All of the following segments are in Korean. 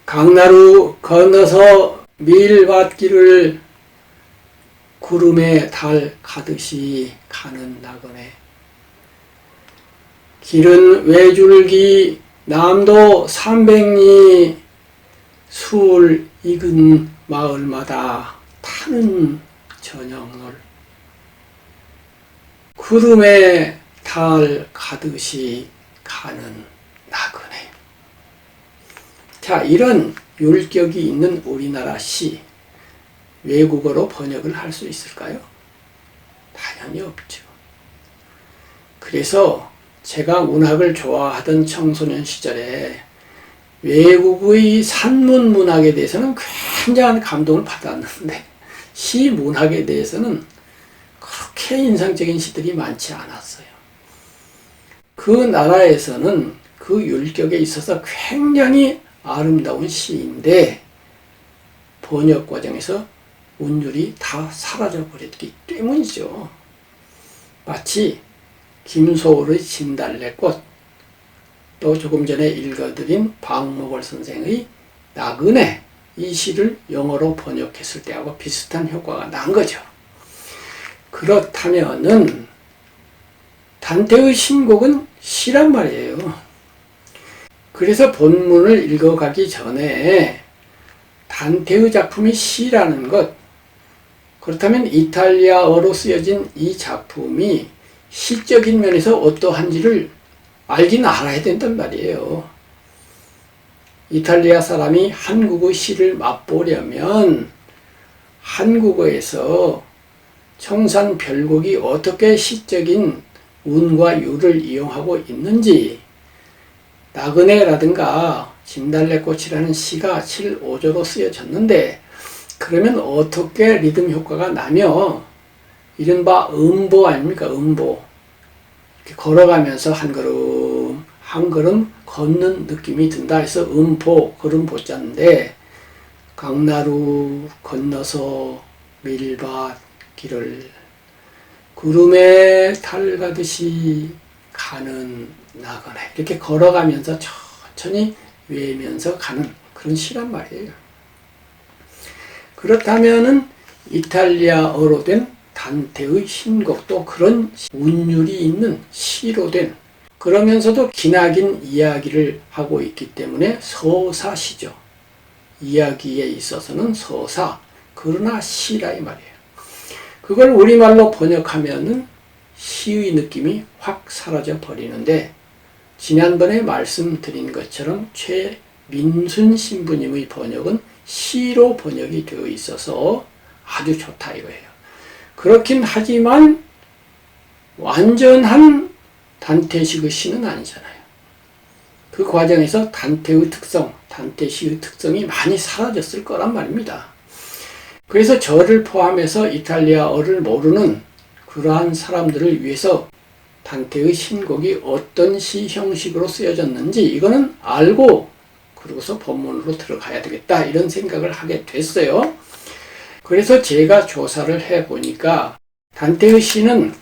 강나루 건너서 밀밭길을 구름에 달 가듯이 가는 나그네. 길은 외줄기 남도 300리 수울 익은 마을마다 타는 저녁놀. 구름에 달 가듯이 가는 나그네. 자, 이런 율격이 있는 우리나라 시, 외국어로 번역을 할 수 있을까요? 당연히 없죠. 그래서 제가 문학을 좋아하던 청소년 시절에 외국의 산문 문학에 대해서는 굉장한 감동을 받았는데 시 문학에 대해서는 그렇게 인상적인 시들이 많지 않았어요. 그 나라에서는 그 율격에 있어서 굉장히 아름다운 시인데 번역 과정에서 운율이 다 사라져버렸기 때문이죠. 마치 김소월의 진달래꽃, 또 조금 전에 읽어드린 박목월 선생의 나그네, 이 시를 영어로 번역했을 때하고 비슷한 효과가 난 거죠. 그렇다면은 단테의 신곡은 시란 말이에요. 그래서 본문을 읽어가기 전에 단테의 작품이 시라는 것, 그렇다면 이탈리아어로 쓰여진 이 작품이 시적인 면에서 어떠한지를 알긴 알아야 된단 말이에요. 이탈리아 사람이 한국의 시를 맛보려면 한국어에서 청산별곡이 어떻게 시적인 운과 유를 이용하고 있는지, 나그네라든가 진달래꽃이라는 시가 7~5조로 쓰여졌는데 그러면 어떻게 리듬 효과가 나며 이른바 음보 아닙니까? 음보. 이렇게 걸어가면서 한 걸음 한 걸음 걷는 느낌이 든다 해서 음보, 걸음보자인데 강나루 건너서 밀밭길을 구름에 달 가듯이 가는 나그네. 이렇게 걸어가면서 천천히 외면서 가는 그런 시란 말이에요. 그렇다면은 이탈리아어로 된 단테의 신곡도 그런 운율이 있는 시로 된, 그러면서도 기나긴 이야기를 하고 있기 때문에 서사시죠. 이야기에 있어서는 서사, 그러나 시라 이 말이에요. 그걸 우리말로 번역하면은 시의 느낌이 확 사라져 버리는데, 지난번에 말씀드린 것처럼 최민순 신부님의 번역은 시로 번역이 되어 있어서 아주 좋다 이거예요. 그렇긴 하지만 완전한 단테식의 시는 아니잖아요. 그 과정에서 단테의 특성, 단테시의 특성이 많이 사라졌을 거란 말입니다. 그래서 저를 포함해서 이탈리아어를 모르는 그러한 사람들을 위해서 단테의 신곡이 어떤 시 형식으로 쓰여졌는지 이거는 알고 그러고서 본문으로 들어가야 되겠다 이런 생각을 하게 됐어요. 그래서 제가 조사를 해보니까 단테의 시는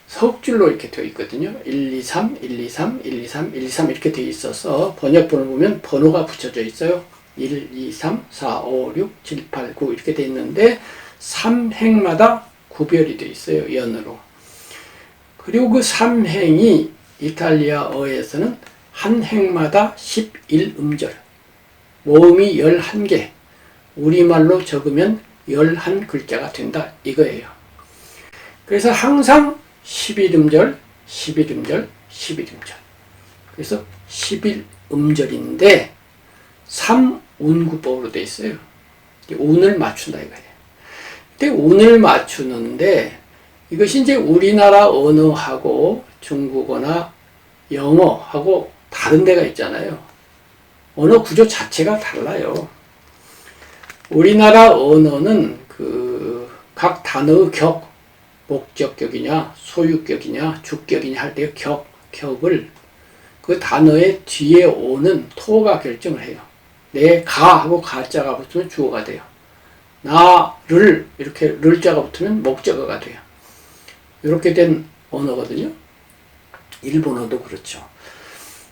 석줄로 이렇게 되어 있거든요. 1, 2, 3, 1, 2, 3, 1, 2, 3, 1, 2, 3 이렇게 되어 있어서 번역본을 보면 번호가 붙여져 있어요. 1, 2, 3, 4, 5, 6, 7, 8, 9 이렇게 되어 있는데 3행마다 구별이 되어 있어요. 연으로. 그리고 그 3행이 이탈리아어에서는 한 행마다 11음절, 모음이 11개, 우리말로 적으면 11글자가 된다 이거예요. 그래서 항상 11음절, 11음절, 11음절. 그래서 11음절인데 3운구법으로 되어 있어요. 운을 맞춘다 이거예요. 근데 운을 맞추는데 이것이 이제 우리나라 언어하고 중국어나 영어하고 다른 데가 있잖아요. 언어 구조 자체가 달라요. 우리나라 언어는 각 단어의 격, 목적격이냐, 소유격이냐, 주격이냐 할 때 격을 그 단어의 뒤에 오는 토가 결정을 해요. 내 가하고 가자가 붙으면 주어가 돼요. 나를 이렇게 를자가 붙으면 목적어가 돼요. 이렇게 된 언어거든요. 일본어도 그렇죠.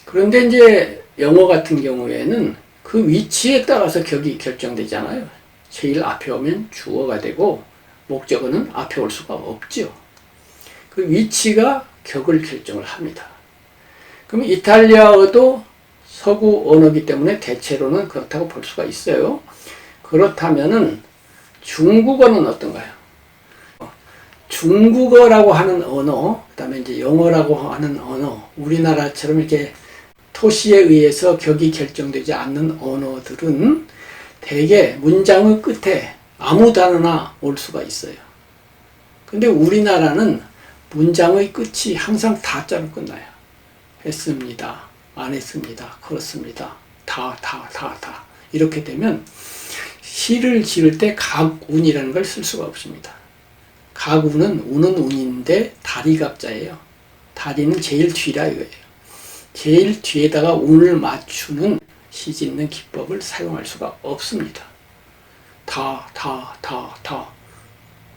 그런데 이제 영어 같은 경우에는 그 위치에 따라서 격이 결정되잖아요. 제일 앞에 오면 주어가 되고 목적어는 앞에 올 수가 없죠. 그 위치가 격을 결정을 합니다. 그럼 이탈리아어도 서구 언어이기 때문에 대체로는 그렇다고 볼 수가 있어요. 그렇다면은 중국어는 어떤가요? 중국어라고 하는 언어, 그 다음에 이제 영어라고 하는 언어, 우리나라처럼 이렇게 토시에 의해서 격이 결정되지 않는 언어들은 대개 문장의 끝에 아무 단어나 올 수가 있어요. 근데 우리나라는 문장의 끝이 항상 다자로 끝나요. 했습니다. 안 했습니다. 그렇습니다. 다. 이렇게 되면 시를 지을 때 각운이라는 걸 쓸 수가 없습니다. 각운은 운은 운인데 다리각자예요. 다리는 제일 뒤라 이거예요. 제일 뒤에다가 운을 맞추는 시 짓는 기법을 사용할 수가 없습니다. 다.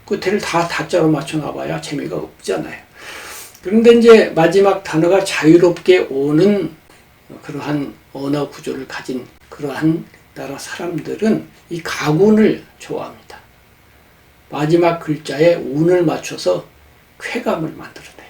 끝에를 다 다자로 맞춰놔봐야 재미가 없잖아요. 그런데 이제 마지막 단어가 자유롭게 오는 그러한 언어 구조를 가진 그러한 나라 사람들은 이 각운을 좋아합니다. 마지막 글자에 운을 맞춰서 쾌감을 만들어내요.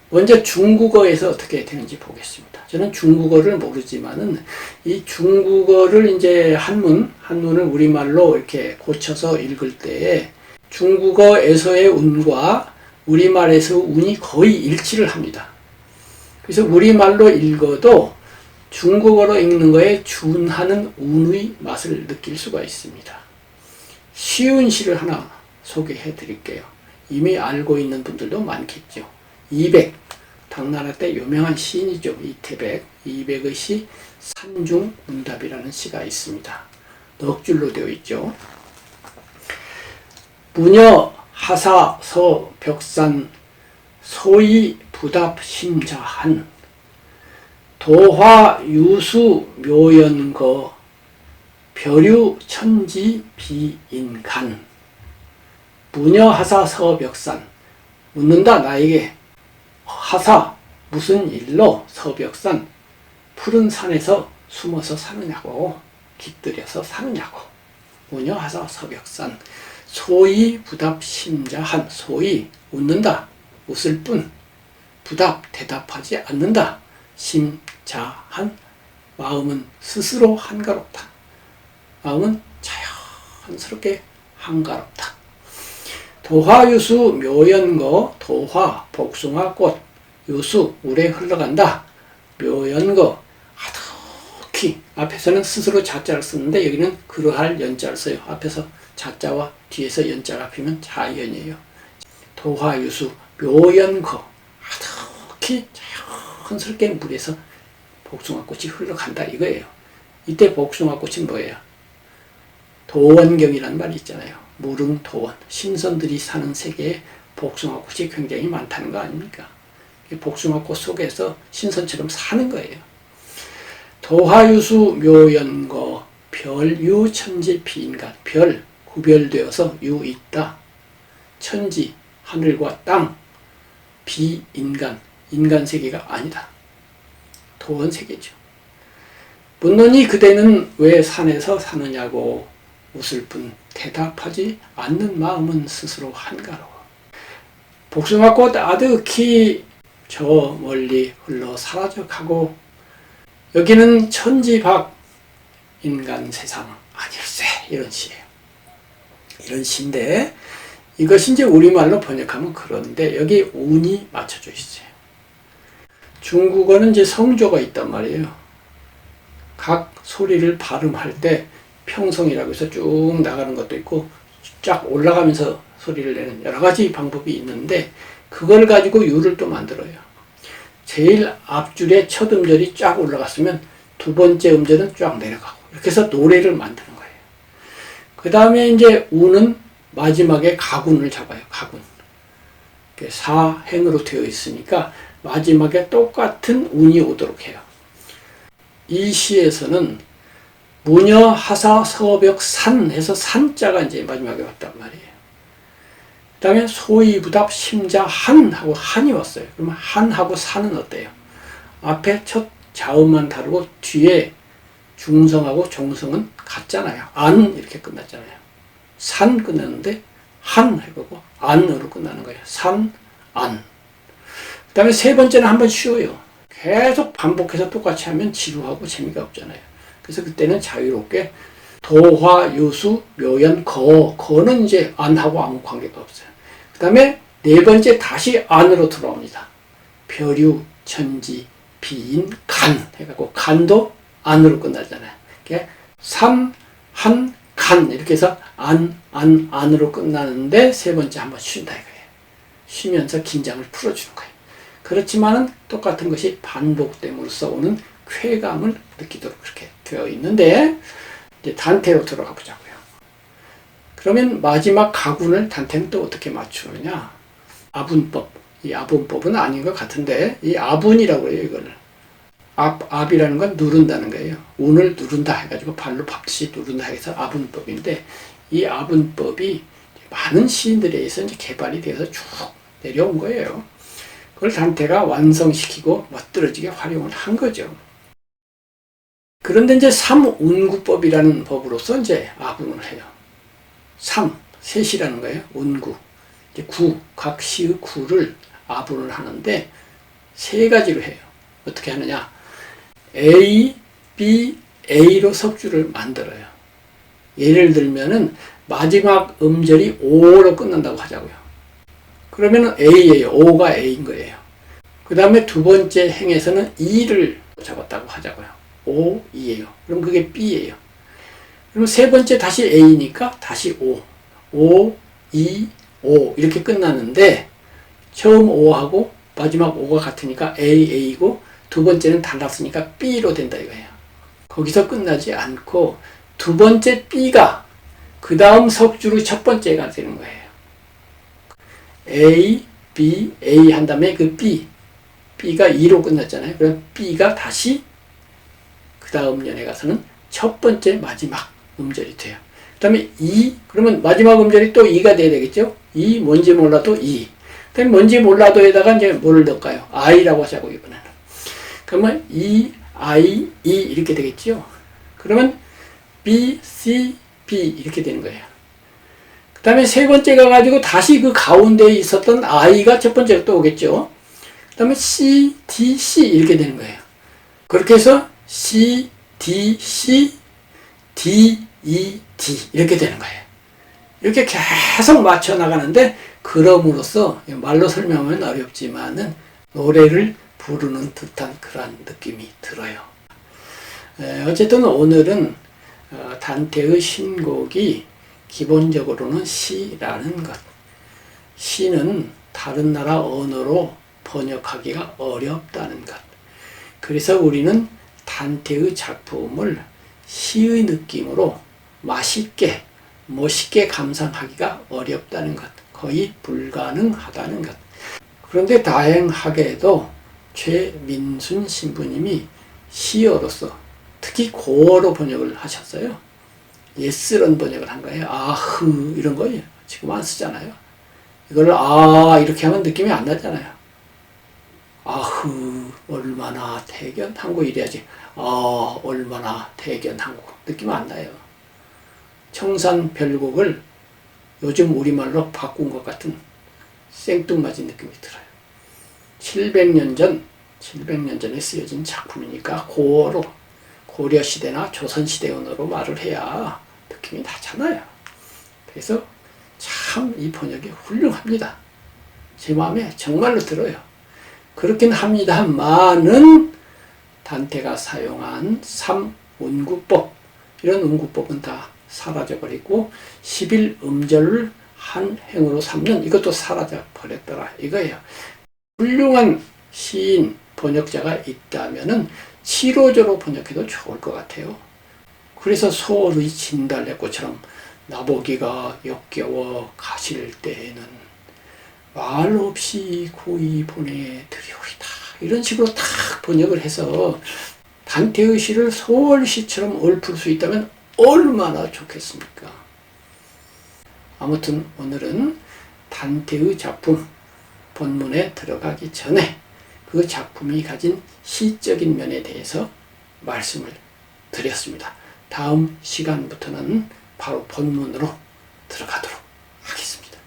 먼저 중국어에서 어떻게 되는지 보겠습니다. 저는 중국어를 모르지만은 이 중국어를 이제 한문을 우리말로 이렇게 고쳐서 읽을 때에 중국어에서의 운과 우리말에서 운이 거의 일치를 합니다. 그래서 우리말로 읽어도 중국어로 읽는 거에 준하는 운의 맛을 느낄 수가 있습니다. 쉬운 시를 하나 소개해 드릴게요. 이미 알고 있는 분들도 많겠죠. 이백, 당나라 때 유명한 시인이죠. 이태백. 이백의 시 산중문답이라는 시가 있습니다. 넉 줄로 되어 있죠. 무녀 하사 서 벽산 소위 부답 심자한 도화 유수 묘연거 벼류 천지 비인간. 무녀 하사 서 벽산. 묻는다 나에게. 하사 무슨 일로 서벽산 푸른 산에서 숨어서 사느냐고, 깃들여서 사느냐고. 무녀 하사 서벽산 소위 부답 심자한. 소위 웃는다, 웃을 뿐. 부답 대답하지 않는다. 심자한 마음은 스스로 한가롭다. 마음은 자연스럽게 한가롭다. 도화유수 묘연거. 도화 복숭아꽃. 유수 물에 흘러간다. 묘연거 아득히. 앞에서는 스스로 자자를 쓰는데 여기는 그러할 연자를 써요. 앞에서 자자와 뒤에서 연자가 합이면 자연이에요. 도화유수 묘연거 아득히 자연스럽게 물에서 복숭아꽃이 흘러간다 이거예요. 이때 복숭아꽃이 뭐예요? 도원경이라는 말이 있잖아요. 무릉도원, 신선들이 사는 세계에 복숭아꽃이 굉장히 많다는 거 아닙니까? 복숭아꽃 속에서 신선처럼 사는 거예요. 도화유수 묘연거 별유 천지 비인간. 별 구별되어서 유 있다. 천지 하늘과 땅. 비인간 인간 세계가 아니다. 도원 세계죠. 묻노니 그대는 왜 산에서 사느냐고. 웃을 뿐 대답하지 않는 마음은 스스로 한가로워. 복숭아꽃 아득히 저 멀리 흘러 사라져가고 여기는 천지밖 인간 세상 아닐세. 이런 시예요. 이런 시인데 이것이 이제 우리말로 번역하면 그런데 여기 운이 맞춰져 있어요. 중국어는 이제 성조가 있단 말이에요. 각 소리를 발음할 때 평성이라고 해서 쭉 나가는 것도 있고 쫙 올라가면서 소리를 내는 여러 가지 방법이 있는데 그걸 가지고 유를 또 만들어요. 제일 앞줄에 첫 음절이 쫙 올라갔으면 두 번째 음절은 쫙 내려가고 이렇게 해서 노래를 만드는 거예요. 그 다음에 이제 우는 마지막에 가군을 잡아요. 가군. 사행으로 되어 있으니까 마지막에 똑같은 운이 오도록 해요. 이 시에서는 무녀 하사 서벽 산 해서 산자가 이제 마지막에 왔단 말이에요. 그 다음에 소이부답 심자 한 하고 한이 왔어요. 그러면 한하고 산은 어때요? 앞에 첫 자음만 다르고 뒤에 중성하고 종성은 같잖아요. 안 이렇게 끝났잖아요. 산 끝났는데 한 해보고 안으로 끝나는 거예요. 산, 안. 그 다음에 세 번째는 한번 쉬어요. 계속 반복해서 똑같이 하면 지루하고 재미가 없잖아요. 그래서 그때는 자유롭게 도화, 유수, 묘연, 거는 이제 안하고 아무 관계가 없어요. 그 다음에 네 번째 다시 안으로 들어옵니다. 벼류, 천지, 비인, 간 해갖고 간도 안으로 끝나잖아요. 이렇게 삼, 한, 간 이렇게 해서 안으로 끝나는데 세 번째 한번 쉰다 이거예요. 쉬면서 긴장을 풀어주는 거예요. 그렇지만은 똑같은 것이 반복됨으로써 오는 쾌감을 느끼도록 그렇게 되어 있는데 이제 단태로 들어가 보자고요. 그러면 마지막 가군을 단태는 또 어떻게 맞추느냐? 아분법. 이 아분법은 아닌 것 같은데 이 아분이라고 해요. 이거를. 압이라는 건 누른다는 거예요. 운을 누른다 해가지고 발로 밟듯이 누른다 해서 아분법인데 이 아분법이 많은 시인들에 의해서 이제 개발이 되어서 쭉 내려온 거예요. 그걸 단태가 완성시키고 멋들어지게 활용을 한 거죠. 그런데 이제 삼운구법이라는 법으로서 이제 아분을 해요. 셋이라는 거예요. 운구. 이제 구, 각 시의 구를 아분을 하는데 세 가지로 해요. 어떻게 하느냐? A, B, A로 석주를 만들어요. 예를 들면은 마지막 음절이 O로 끝난다고 하자고요. 그러면은 A예요. O가 A인 거예요. 그 다음에 두 번째 행에서는 E를 잡았다고 하자고요. O, E예요. 그럼 그게 B예요. 그럼 세 번째 다시 A니까 다시 O. O, E, O 이렇게 끝나는데 처음 O하고 마지막 O가 같으니까 A고 두 번째는 달랐으니까 B로 된다 이거예요. 거기서 끝나지 않고 두 번째 B가 그 다음 석주로 첫 번째가 되는 거예요. A, B, A 한 다음에 그 B가 2로 끝났잖아요. 그럼 B가 다시 그 다음 연에 가서는 첫 번째 마지막 음절이 돼요. 그 다음에 2, 그러면 마지막 음절이 또 2가 돼야 되겠죠? 2, 뭔지 몰라도 2. 그 다음에 뭔지 몰라도에다가 이제 뭐를 넣을까요? I라고 하자고, 이번에는. 그러면 E, I, E 이렇게 되겠죠? 그러면 B, C, B 이렇게 되는 거예요. 그 다음에 세 번째 가가지고 다시 그 가운데에 있었던 I가 첫 번째로 또 오겠죠? 그 다음에 C, D, C 이렇게 되는 거예요. 그렇게 해서 C, D, C, D, E, D 이렇게 되는 거예요. 이렇게 계속 맞춰 나가는데 그럼으로써 말로 설명하면 어렵지만은 노래를 부르는 듯한 그런 느낌이 들어요. 어쨌든 오늘은 단태의 신곡이 기본적으로는 시라는 것. 시는 다른 나라 언어로 번역하기가 어렵다는 것. 그래서 우리는 단태의 작품을 시의 느낌으로 맛있게, 멋있게 감상하기가 어렵다는 것. 거의 불가능하다는 것. 그런데 다행하게도 최민순 신부님이 시어로서 특히 고어로 번역을 하셨어요. 예스런 번역을 한 거예요. 아흐 이런 거예요. 지금 안 쓰잖아요. 이걸 이렇게 하면 느낌이 안 나잖아요. 아흐 얼마나 대견한고 이래야지. 얼마나 대견한고 느낌 안 나요. 청산별곡을 요즘 우리말로 바꾼 것 같은 생뚱맞은 느낌이 들어요. 700년 전에 쓰여진 작품이니까 고어로 고려시대나 조선시대 언어로 말을 해야 느낌이 나잖아요. 그래서 참 이 번역이 훌륭합니다. 제 마음에 정말로 들어요. 그렇긴 합니다만은 단태가 사용한 3운구법 이런 운구법은 다 사라져버리고 11음절을 한 행으로 삼는 이것도 사라져버렸더라 이거예요. 훌륭한 시인 번역자가 있다면은 7호조로 번역해도 좋을 것 같아요. 그래서 소월의 진달래꽃처럼 나보기가 역겨워 가실 때에는 말 없이 고이 보내드리오리다 이런 식으로 딱 번역을 해서 단태의 시를 소월시처럼 읊을 수 있다면 얼마나 좋겠습니까? 아무튼 오늘은 단태의 작품 본문에 들어가기 전에 그 작품이 가진 시적인 면에 대해서 말씀을 드렸습니다. 다음 시간부터는 바로 본문으로 들어가도록 하겠습니다.